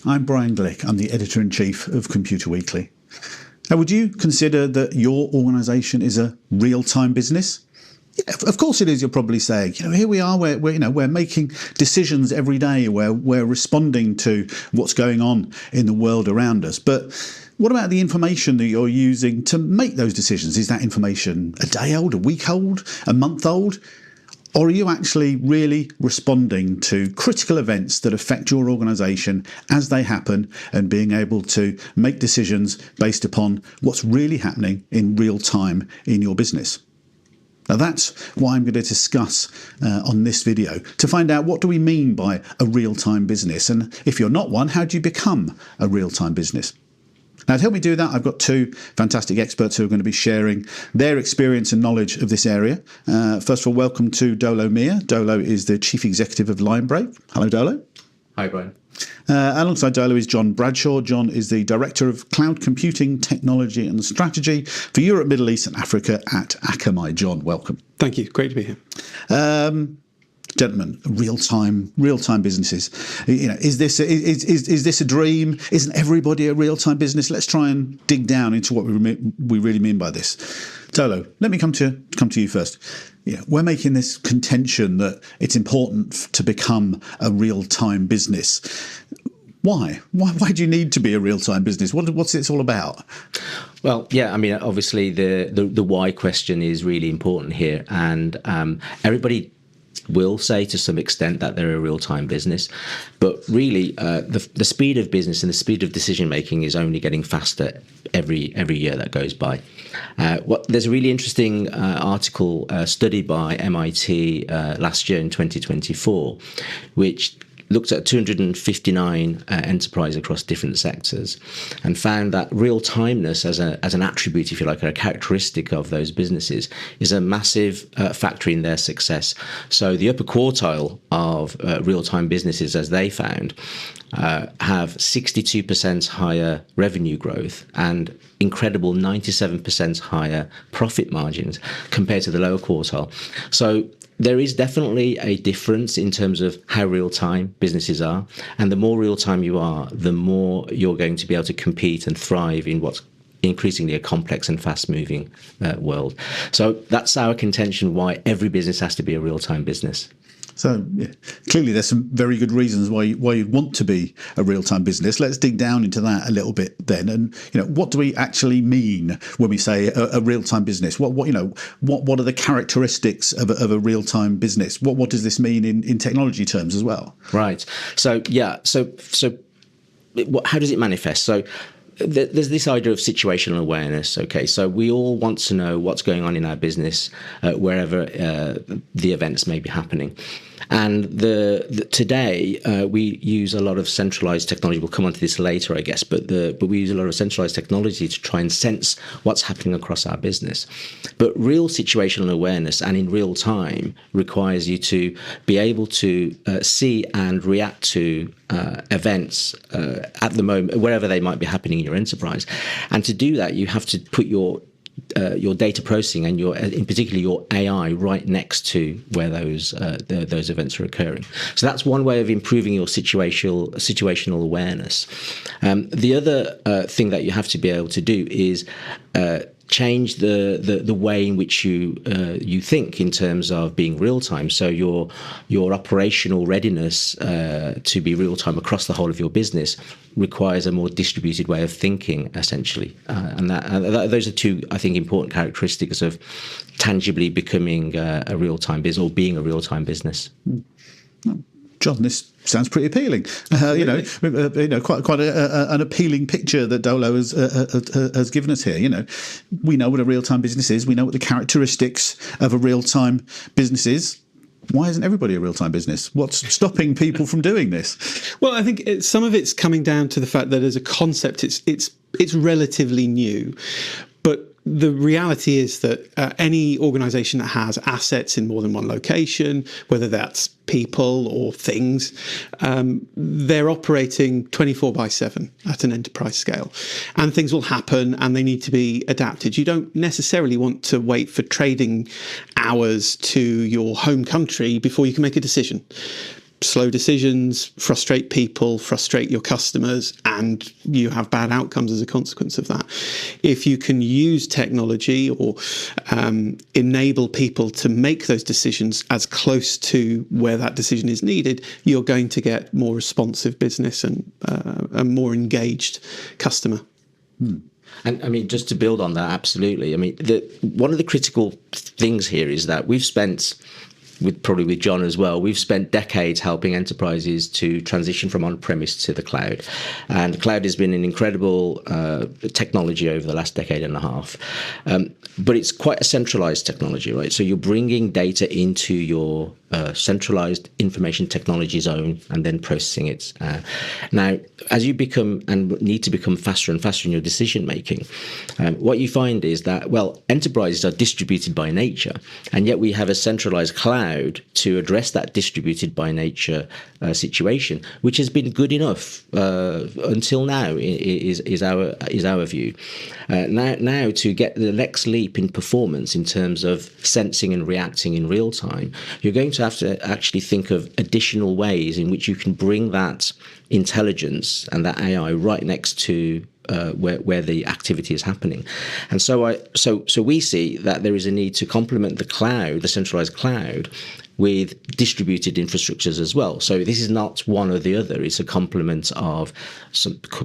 I'm Bryan Glick. I'm the Editor-in-Chief of Computer Weekly. Now, would you consider that your organisation is a real-time business? Yeah, of course it is. You're probably saying, here we are. We're making decisions every day. We're responding to what's going on in the world around us. But what about the information that you're using to make those decisions? Is that information a day old, a week old, a month old? Or are you actually really responding to critical events that affect your organisation as they happen and being able to make decisions based upon what's really happening in real time in your business? Now that's what I'm going to discuss on this video, to find out what do we mean by a real-time business, and if you're not one, how do you become a real-time business? Now, to help me do that, I've got two fantastic experts who are going to be sharing their experience and knowledge of this area. First of all, welcome to Dolo Miah. Dolo is the Chief Executive of Linebreak. Hello, Dolo. Hi, Brian. Alongside Dolo is John Bradshaw. John is the Director of Cloud Computing, Technology and Strategy for Europe, Middle East and Africa at Akamai. John, welcome. Thank you. Great to be here. Gentlemen, real-time businesses. Is this a dream? Isn't everybody a real-time business? Let's try and dig down into what we really mean by this. Dolo, let me come to you first. We're making this contention that it's important to become a real-time business. Why? Why do you need to be a real-time business? What's it all about? Well, yeah, I mean, obviously the why question is really important here, and everybody will say to some extent that they're a real-time business, but really the speed of business and the speed of decision making is only getting faster every year that goes by. There's a really interesting article studied by MIT last year in 2024, which looked at 259 enterprises across different sectors and found that real-timeness as an attribute, if you like, or a characteristic of those businesses is a massive factor in their success. So the upper quartile of real-time businesses, as they found, have 62% higher revenue growth and incredible 97% higher profit margins compared to the lower quartile. So there is definitely a difference in terms of how real-time businesses are. And the more real-time you are, the more you're going to be able to compete and thrive in what's increasingly a complex and fast-moving world. So that's our contention, why every business has to be a real-time business. So clearly there's some very good reasons why you'd want to be a real-time business. Let's dig down into that a little bit then. And what do we actually mean when we say a real-time business? What are the characteristics of a real-time business? What does this mean in technology terms as well? Right. So how does it manifest? So there's this idea of situational awareness. Okay, so we all want to know what's going on in our business wherever the events may be happening. And today we use a lot of centralized technology. We'll come on to this later, I guess, but we use a lot of centralized technology to try and sense what's happening across our business. But real situational awareness and in real time requires you to be able to see and react to events at the moment, wherever they might be happening in your enterprise. And to do that, you have to put your data processing and in particular your AI right next to where those events are occurring. So that's one way of improving your situational awareness. The other thing that you have to be able to do is change the way in which you think in terms of being real time. So your operational readiness to be real time across the whole of your business requires a more distributed way of thinking, essentially. And those are two, I think, important characteristics of tangibly becoming a real time business or being a real time business. John, this sounds pretty appealing. Quite an appealing picture that Dolo has given us here. We know what a real-time business is. We know what the characteristics of a real-time business is. Why isn't everybody a real-time business? What's stopping people from doing this? Well, I think some of it's coming down to the fact that as a concept, it's relatively new, but the reality is that any organisation that has assets in more than one location, whether that's people or things, they're operating 24/7 at an enterprise scale. And things will happen and they need to be adapted. You don't necessarily want to wait for trading hours to your home country before you can make a decision. slow decisions, frustrate people, frustrate your customers, and you have bad outcomes as a consequence of that. If you can use technology or enable people to make those decisions as close to where that decision is needed, you're going to get more responsive business and a more engaged customer. And I mean, just to build on that, absolutely. I mean, one of the critical things here is that we've spent, probably with John as well, we've spent decades helping enterprises to transition from on-premise to the cloud. And the cloud has been an incredible technology over the last decade and a half. But it's quite a centralized technology, right? So you're bringing data into your centralized information technology zone and then processing it. Now, as you become and need to become faster and faster in your decision making, what you find is that, well, enterprises are distributed by nature, and yet we have a centralized cloud to address that distributed by nature situation, which has been good enough until now. Is our view. Now to get the next leap in performance in terms of sensing and reacting in real time, you're going to have to actually think of additional ways in which you can bring that intelligence and that AI right next to where the activity is happening. And so we see that there is a need to complement the cloud, the centralized cloud, with distributed infrastructures as well. So this is not one or the other. It's a complement of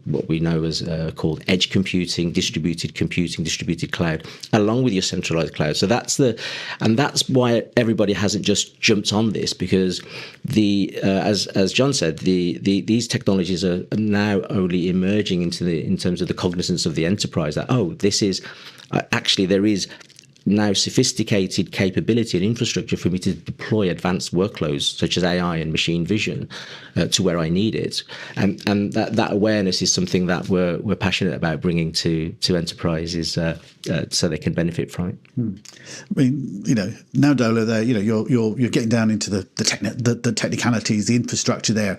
what we know as called edge computing, distributed cloud, along with your centralized cloud. So that's why everybody hasn't just jumped on this, because as John said, these technologies are now only emerging in terms of the cognizance of the enterprise that, this is actually there is now sophisticated capability and infrastructure for me to deploy advanced workloads such as AI and machine vision to where I need it, and that awareness is something that we're passionate about bringing to enterprises so they can benefit from it. I mean, now Dolo, there, you're getting down into the technicalities, the infrastructure there.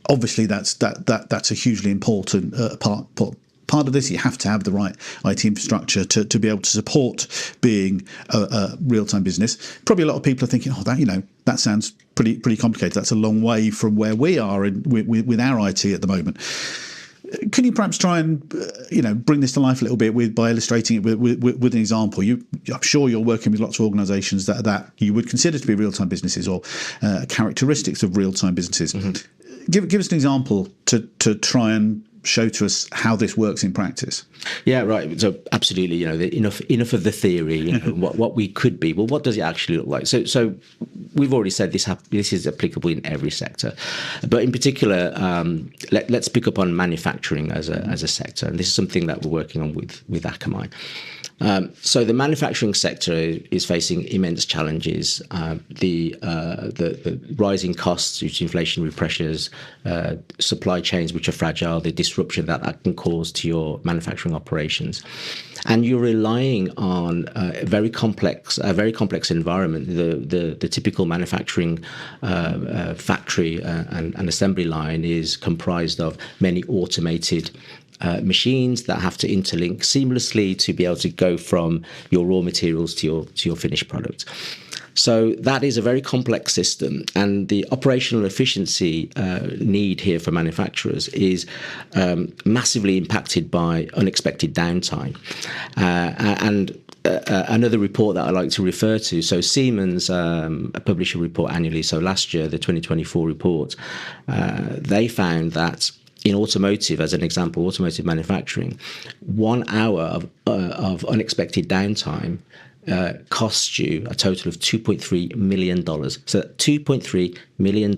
Obviously, that's a hugely important part of this. You have to have the right IT infrastructure to be able to support being a real-time business. Probably a lot of people are thinking, that sounds pretty complicated. That's a long way from where we are with our IT at the moment. Can you perhaps try and bring this to life a little bit by illustrating it with an example? I'm sure you're working with lots of organisations that you would consider to be real-time businesses or characteristics of real-time businesses. Mm-hmm. Give us an example to try and show to us how this works in practice. Yeah, right. So absolutely, enough of the theory. What we could be. Well, what does it actually look like? So we've already said this is applicable in every sector, but in particular, let's pick up on manufacturing as a sector, and this is something that we're working on with Akamai. So the manufacturing sector is facing immense challenges. The rising costs due to inflationary pressures, supply chains which are fragile, the disruption that can cause to your manufacturing operations, and you're relying on a very complex environment. The typical manufacturing factory and assembly line is comprised of many automated machines that have to interlink seamlessly to be able to go from your raw materials to your finished product. So that is a very complex system, and the operational efficiency need here for manufacturers is massively impacted by unexpected downtime. And another report that I like to refer to, so Siemens publish a report annually. So last year, the 2024 report, they found that in automotive, as an example, automotive manufacturing, 1 hour of unexpected downtime costs you a total of $2.3 million. So $2.3 million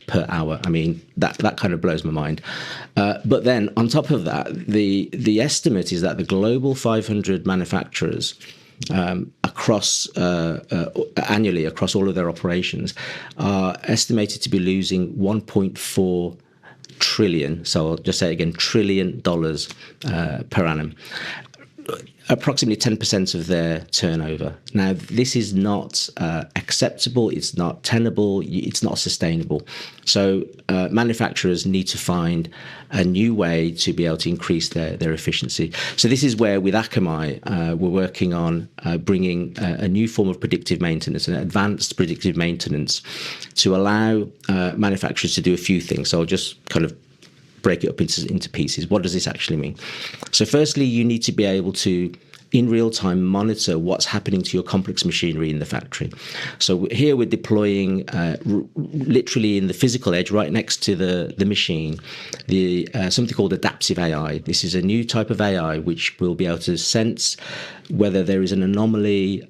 per hour. I mean, that kind of blows my mind. But then on top of that, the estimate is that the global 500 manufacturers annually across all of their operations are estimated to be losing 1.4 trillion, so I'll just say it again, $1 trillion per annum. approximately 10% of their turnover. Now, this is not acceptable, it's not tenable, it's not sustainable. So manufacturers need to find a new way to be able to increase their efficiency. So this is where, with Akamai, we're working on bringing a new form of predictive maintenance, an advanced predictive maintenance, to allow manufacturers to do a few things. So I'll just kind of break it up into pieces. What does this actually mean? So firstly, you need to be able to, in real time, monitor what's happening to your complex machinery in the factory. So here we're deploying literally in the physical edge, right next to the machine, something called adaptive AI. This is a new type of AI which will be able to sense whether there is an anomaly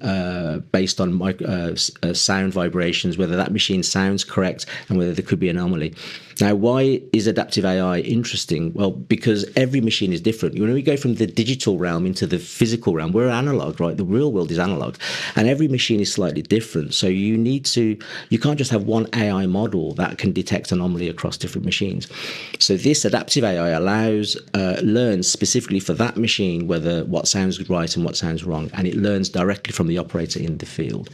based on sound vibrations, whether that machine sounds correct, and whether there could be an anomaly. Now, why is adaptive AI interesting? Well, because every machine is different. When we go from the digital realm into the physical realm, we're analog, right? The real world is analog, and every machine is slightly different. So you can't just have one AI model that can detect anomaly across different machines. So this adaptive AI learns specifically for that machine what sounds right and what sounds wrong, and it learns directly from the operator in the field.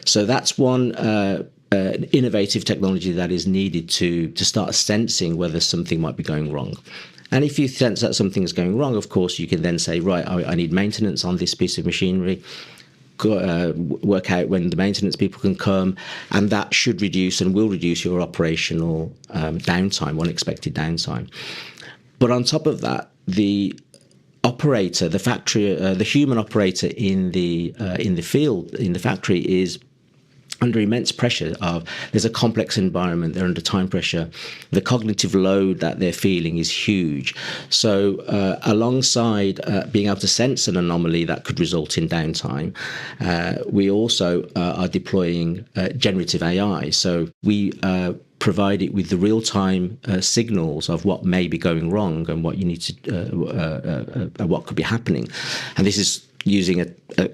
So that's one innovative technology that is needed to start sensing whether something might be going wrong. And if you sense that something's going wrong, of course, you can then say, right, I need maintenance on this piece of machinery, work out when the maintenance people can come, and that should reduce and will reduce your operational downtime, unexpected downtime. But on top of that, the operator, the factory, the human operator in the field, in the factory, is under immense pressure. There's a complex environment, they're under time pressure, the cognitive load that they're feeling is huge. So alongside being able to sense an anomaly that could result in downtime, we also are deploying generative AI. So we provide it with the real-time signals of what may be going wrong and what you need to what could be happening. And this is using a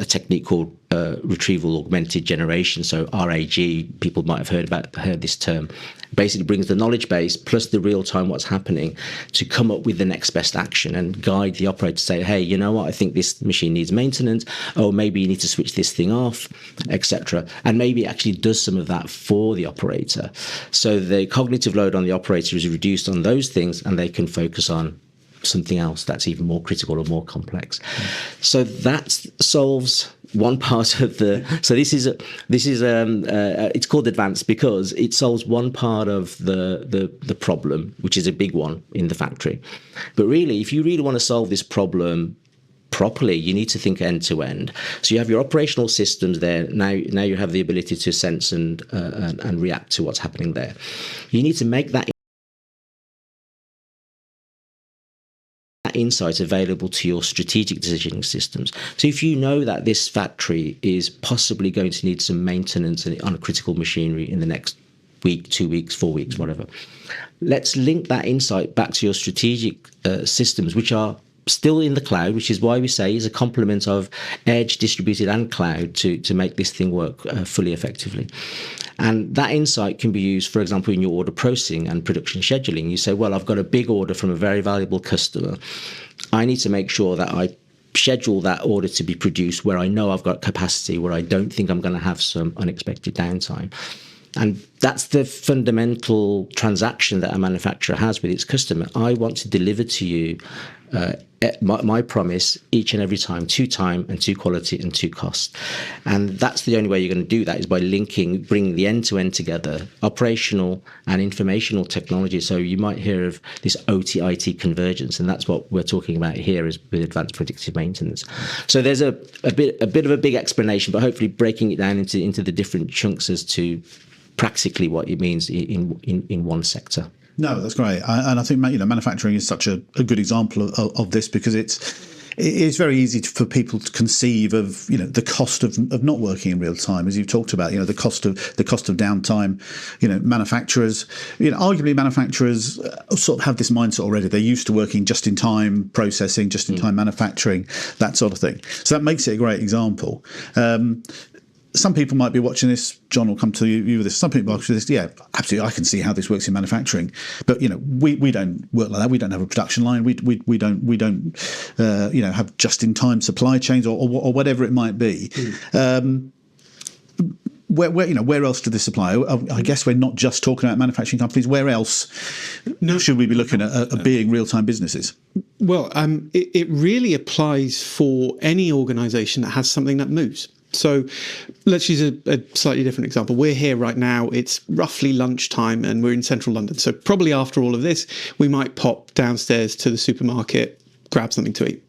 technique called retrieval augmented generation, so RAG. People might have heard this term. Basically brings the knowledge base plus the real time what's happening to come up with the next best action and guide the operator to say, hey, you know what, I think this machine needs maintenance, or maybe you need to switch this thing off, etc. And maybe it actually does some of that for the operator. So the cognitive load on the operator is reduced on those things, and they can focus on something else that's even more critical or more complex. So that solves one part of so this is it's called advanced because it solves one part of the problem, which is a big one in the factory. But really, if you really want to solve this problem properly, you need to think end to end. So you have your operational systems there. Now you have the ability to sense and react to what's happening there. You need to make that insight available to your strategic decisioning systems. So if you know that this factory is possibly going to need some maintenance on a critical machinery in the next week, 2 weeks, 4 weeks, whatever, let's link that insight back to your strategic systems, which are still in the cloud, which is why we say is a complement of edge, distributed, and cloud to make this thing work fully effectively. And that insight can be used, for example, in your order processing and production scheduling. You say, well, I've got a big order from a very valuable customer. I need to make sure that I schedule that order to be produced where I know I've got capacity, where I don't think I'm going to have some unexpected downtime. And that's the fundamental transaction that a manufacturer has with its customer. I want to deliver to you my promise each and every time, to time and to quality and to cost. And that's the only way you're going to do that is by bringing the end-to-end together, operational and informational technology. So you might hear of this OT-IT convergence, and that's what we're talking about here is with advanced predictive maintenance. So there's a bit of a big explanation, but hopefully breaking it down into the different chunks as to practically what it means in one sector. No, that's great, and I think manufacturing is such a good example of this because it's very easy for people to conceive of the cost of not working in real time, as you've talked about. The cost of downtime. Manufacturers, arguably manufacturers sort of have this mindset already. They're used to working just in time processing, just in time manufacturing, that sort of thing. So that makes it a great example. some people might be watching this. John will come to you with this. Some people watching this. Yeah, absolutely. I can see how this works in manufacturing, but we don't work like that. We don't have a production line. We don't have just-in-time supply chains or whatever it might be. Where else do this apply? I guess we're not just talking about manufacturing companies. Where else should we be looking at being real-time businesses? Well, it really applies for any organisation that has something that moves. So let's use a slightly different example. We're here right now. It's roughly lunchtime and we're in central London. So probably after all of this, we might pop downstairs to the supermarket, grab something to eat.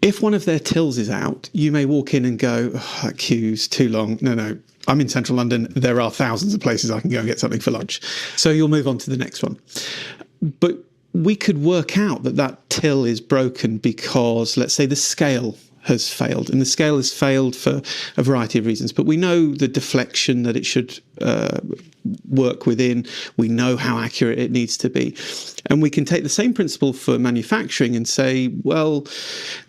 If one of their tills is out, you may walk in and go, oh, that queue's too long. No, I'm in central London. There are thousands of places I can go and get something for lunch. So you'll move on to the next one. But we could work out that till is broken because, let's say, the scale has failed. And the scale has failed for a variety of reasons. But we know the deflection that it should work within. We know how accurate it needs to be. And we can take the same principle for manufacturing and say, well,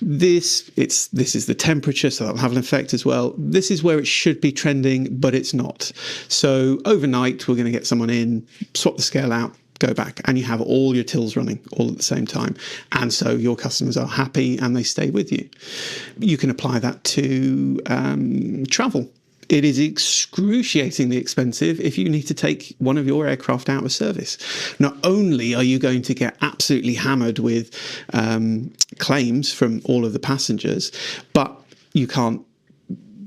this is the temperature, so that'll have an effect as well. This is where it should be trending, but it's not. So overnight, we're going to get someone in, swap the scale out, go back, and you have all your tills running all at the same time. And so your customers are happy and they stay with you. You can apply that to travel. It is excruciatingly expensive if you need to take one of your aircraft out of service. Not only are you going to get absolutely hammered with claims from all of the passengers, but you can't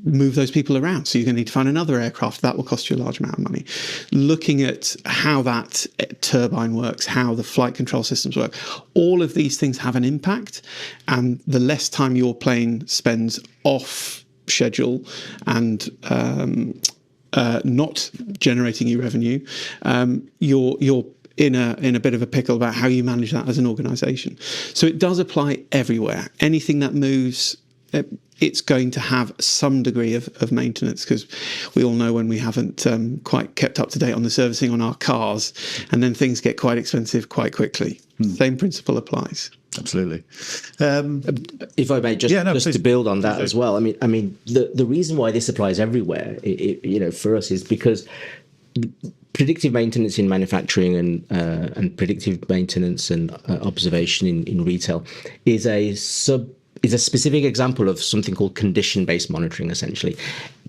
move those people around. So you're going to need to find another aircraft. That will cost you a large amount of money. Looking at how that turbine works, how the flight control systems work, all of these things have an impact. And the less time your plane spends off schedule and not generating you revenue, you're in a bit of a pickle about how you manage that as an organisation. So it does apply everywhere. Anything that moves, it's going to have some degree of maintenance, because we all know when we haven't quite kept up to date on the servicing on our cars, and then things get quite expensive quite quickly. Same principle applies. Absolutely. If I may, just to build on that as well. I mean, the reason why this applies everywhere, for us, is because predictive maintenance in manufacturing and predictive maintenance and observation in retail is a specific example of something called condition-based monitoring, essentially.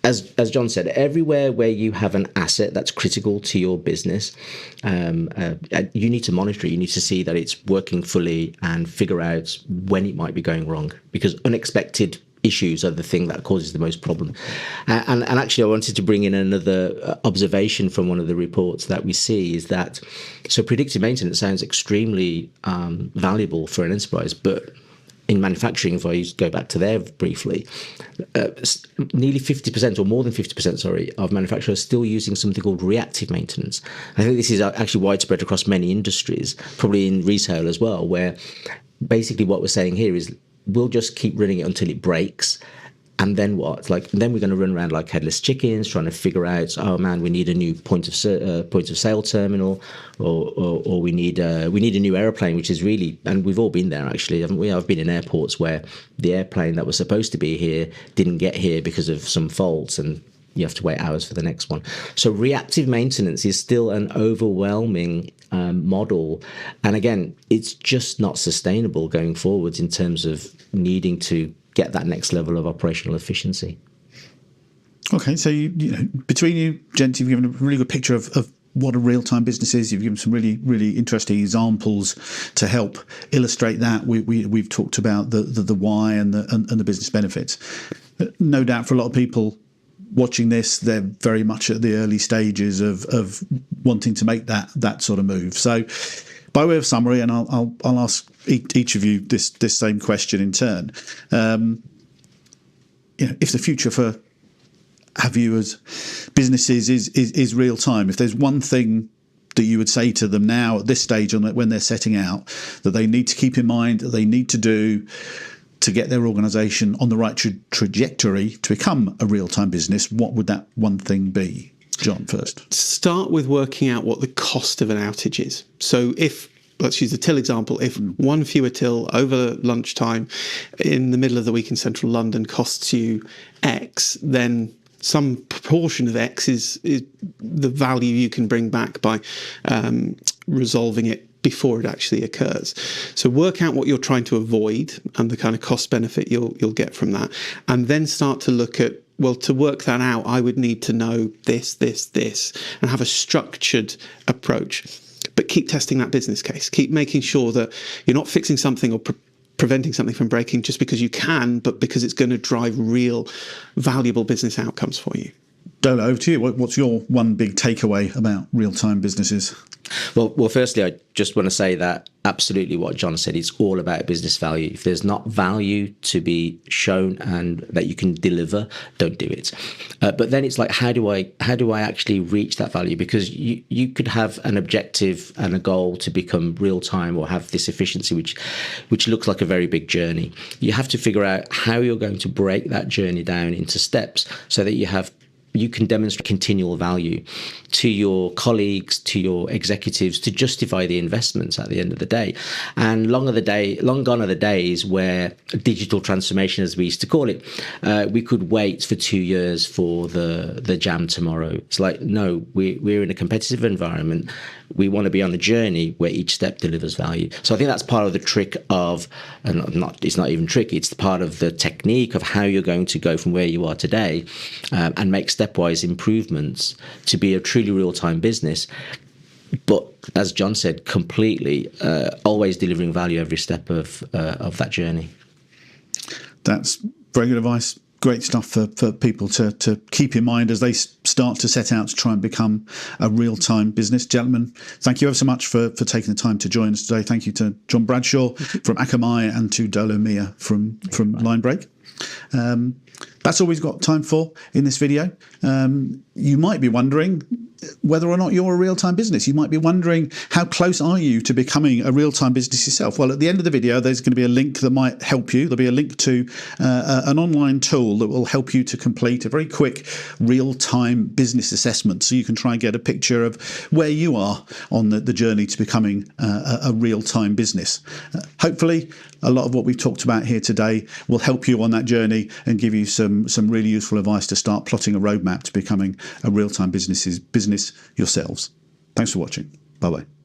As John said, everywhere where you have an asset that's critical to your business, you need to monitor it. You need to see that it's working fully and figure out when it might be going wrong, because unexpected issues are the thing that causes the most problem. And actually, I wanted to bring in another observation from one of the reports that we see, is that so predictive maintenance sounds extremely valuable for an enterprise, but in manufacturing, if I go back to there briefly, nearly 50% or more than 50%, of manufacturers are still using something called reactive maintenance. I think this is actually widespread across many industries, probably in retail as well, where basically what we're saying here is we'll just keep running it until it breaks. And then what? Then we're going to run around like headless chickens, trying to figure out, oh man, we need a new point of sale terminal, or we need a new airplane, which is really, and we've all been there actually, haven't we? I've been in airports where the airplane that was supposed to be here didn't get here because of some faults, and you have to wait hours for the next one. So reactive maintenance is still an overwhelming model, and again, it's just not sustainable going forwards in terms of needing to get that next level of operational efficiency. Okay, so between you, gents, you've given a really good picture of what a real-time business is. You've given some really, really interesting examples to help illustrate that. We've talked about the why and the business benefits. No doubt for a lot of people watching this, they're very much at the early stages of wanting to make that sort of move. So, by way of summary, and I'll ask each of you this same question in turn. If the future for our viewers, businesses is real time, if there's one thing that you would say to them now at this stage when they're setting out that they need to keep in mind, that they need to do to get their organisation on the right trajectory to become a real time business, what would that one thing be? John, first. Start with working out what the cost of an outage is. So let's use the till example, if one fewer till over lunchtime in the middle of the week in central London costs you X, then some proportion of X is the value you can bring back by resolving it before it actually occurs. So work out what you're trying to avoid and the kind of cost benefit you'll get from that, and then start to look at, well, to work that out, I would need to know this, and have a structured approach. But keep testing that business case. Keep making sure that you're not fixing something or preventing something from breaking just because you can, but because it's going to drive real valuable business outcomes for you. Dolo, over to you. What's your one big takeaway about real-time businesses? Well, firstly, I just want to say that absolutely what John said, it's all about business value. If there's not value to be shown and that you can deliver, don't do it. But then it's like, how do I actually reach that value? Because you could have an objective and a goal to become real time or have this efficiency, which looks like a very big journey. You have to figure out how you're going to break that journey down into steps so that you can demonstrate continual value to your colleagues, to your executives, to justify the investments at the end of the day. And long gone are the days where digital transformation, as we used to call it, we could wait for 2 years for the jam tomorrow. It's like, no, we're in a competitive environment. We want to be on a journey where each step delivers value. So I think that's part of the trick of, it's not even tricky, it's part of the technique of how you're going to go from where you are today and make stepwise improvements to be a truly real-time business. But as John said, completely always delivering value every step of that journey. That's very good advice. Great stuff for people to keep in mind as they start to set out to try and become a real-time business. Gentlemen, thank you ever so much for taking the time to join us today. Thank you to John Bradshaw from Akamai and to Dolo Miah from Linebreak. That's all we've got time for in this video. You might be wondering whether or not you're a real-time business. You might be wondering, how close are you to becoming a real-time business yourself? Well, at the end of the video, there's going to be a link that might help you. There'll be a link to an online tool that will help you to complete a very quick real-time business assessment, so you can try and get a picture of where you are on the journey to becoming a real-time business. Hopefully, a lot of what we've talked about here today will help you on that journey and give you some really useful advice to start plotting a roadmap to becoming a real-time business yourselves. Thanks for watching. Bye-bye.